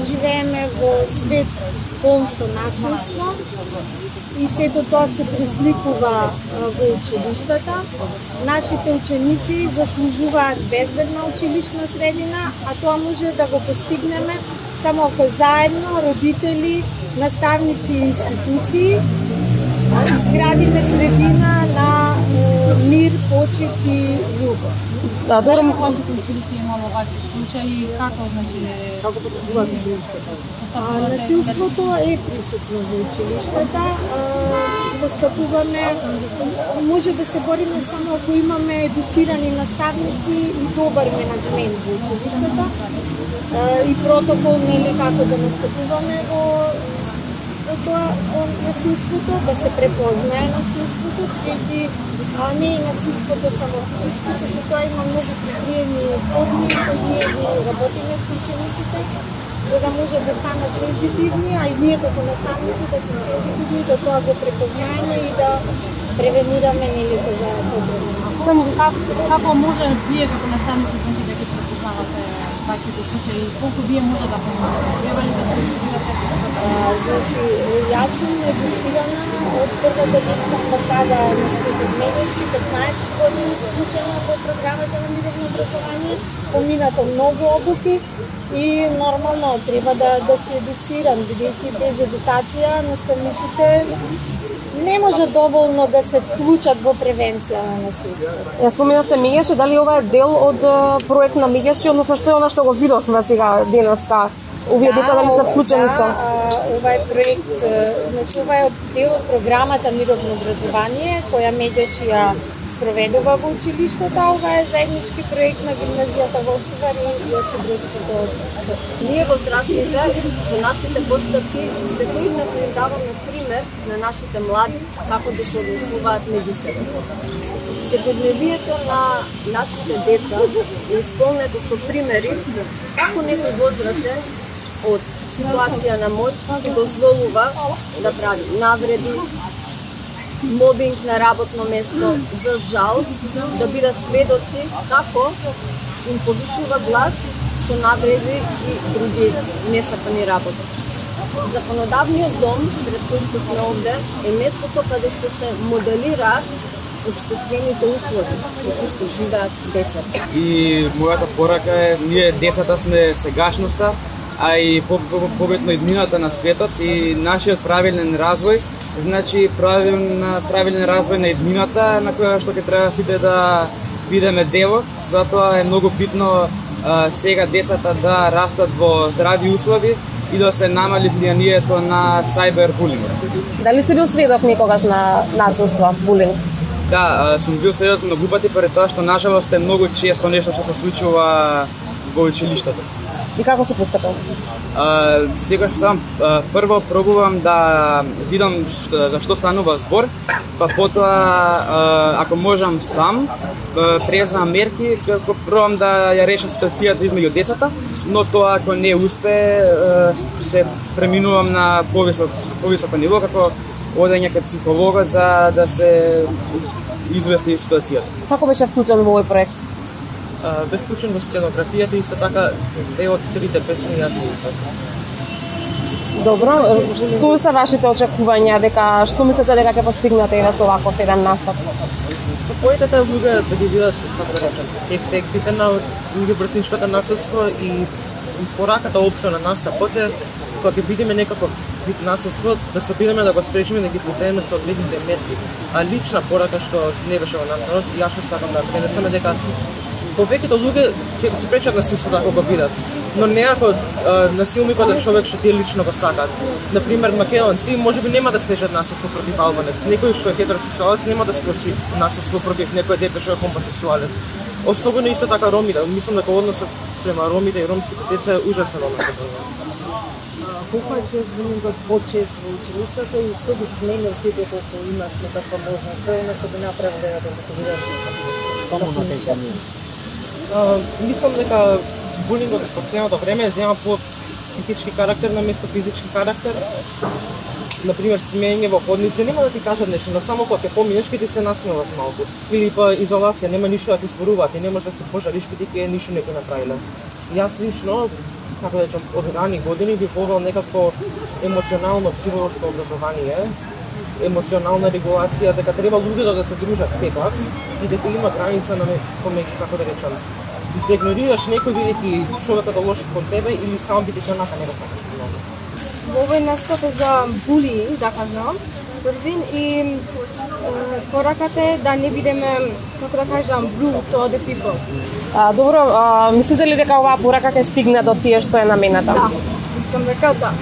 живееме во свет полн со насилство и сето тоа се пресликува во училиштата. Нашите ученици заслужуваат безбедна училишна средина, а тоа може да го постигнеме само ако заедно родители, наставници и институции изградиме средина на мир, почит и љубов. Да, Дали вашето училиште имало вакви случаи? Како потребуваат училиштата? Насилството е присутно во училиштата. Постапуваме, може да се бориме само ако имаме едуцирани наставници и добар менеджмент во училиштата и протокол како да настапуваме во тоа насилството, да се препознае насилството, бидејќи не е насилството само физичко, туку тоа има многу прикриени форми кои ние ги работиме со учениците, за да може да станат сензитивни, а и ние како наставници да сме сензитивни до тоа го препознаеме и да превенираме тоа проблеми. Само како може вие како наставници да ги препознавате таквите случаи? Колку вие може да помогнете? Треба ли да се едуцирате? Значи, јас сум едуцирана од првата детска амбасада на Светот Медеши, 15 години вклучена во програмата на мировно образование, поминато многу обуки и нормално треба да се едуцирам, бидејќи без едукација наставниците не може доволно да се вклучат во превенција на насилство. Ја споменавте Мегеши, дали ова е дел од проект на Мегеши, односно што е она што го видовме сега денеска? Овие деца дали се вклучени со? Ова е проект, значи ова е дел од програмата Мировно образование, која Медеши ја спроведува во училиштата. Ова е заеднички проект на гимназијата Воштувар и Јосип Броз Скопје. Ние во здравството со нашите постапки секојдневно им даваме пример на нашите млади како да се однесуваат меѓу себе. Секојдневието на нашите деца е исполнето со примери како некој возрастен од ситуација на моќ си дозволува да прави навреди, мобинг на работно место, за жал да бидат сведоци како им повишува глас со навреди и други несакани работи. Законодавниот дом, пред кој што сме овде, е местото каде што се моделираат општествените услови во кои што живеат децата. И мојата порака е, ние децата сме сегашноста, а и побитно иднината на светот и нашиот правилен развој, значи правилен развој на иднината на која што ќе треба сите да бидеме дел. Затоа е многу битно сега децата да растат во здрави услови и да се намали влијанието на сайбербулинг. Дали си бил сведок некогаш на насилство, булинг? Да, сум бил сведок многу пати, пред тоа што нажалост е многу често нешто што се случува во училиштата. И како се постапил? Сега сам прво пробувам да видам за што станува збор, па потоа ако можам сам презам мерки како пробам да ја решам ситуацијата измеѓу децата, но тоа ако не успе се преминувам на повисоко ниво како одење кај психологот за да се извести ситуацијата. Како беше вклучен во овој проект? Бе вклучен во сценографијата и исто така две од трите песни јас ги испратив. Добро, што се вашите очекувања што мислите дека ќе постигнете и со оваков еден настап? Поетата може да ги видат, како да речем, ефектите на меѓуврсничкото насилство и пораката општо на настапот е кога ќе видиме некаков вид насилство, да се опитаме да го спречиме, да ги преземеме соодветните мерки. А лична порака што не беше во настанот, јас што сакам да пренесеме дека повеќето луѓе ќе се пречат насилството ако го видат, но не ако насилникот е човек што тие лично го сакаат. Например, македонци можеби нема да спречат насилство против албанец, некој што е хетеросексуалец нема да спречи насилство против некој дете што е хомосексуалец. Особено исто така ромите, мислам дека односот спрема ромите и ромските деца е ужасен однос. Колку е чест булингот почест во училиштата и што би сменил тите колку имаш некаква можност? Што е оно што би направил да го мотивираш? Мислам дека булингот во последното време зема по психички карактер на место физички карактер. Например, смеење во ходници, нема да ти кажат нешто, но само кога ќе поминеш ќе ти се насмеват малку. Или па изолација, нема ништо да ти зборуваат и не можеш да се пожалиш бидејќи ништо не ќе направиле. Јас лично како да речам, од рани години би повел некакво емоционално психолошко образование, емоционална регулација, дека треба луѓето да се дружат сепак и дека има граница на како да речам, да игнорираш некој бидејќи човекот е лош кон тебе или само бидејќи онака не го сакаш многу. Во овој настап е за булиинг, да кажам, првин и пораката е да не бидеме, како да кажам, rude to other people. Добро, мислите ли дека оваа порака ќе стигне до тие што е намената? Да, мислам дека да.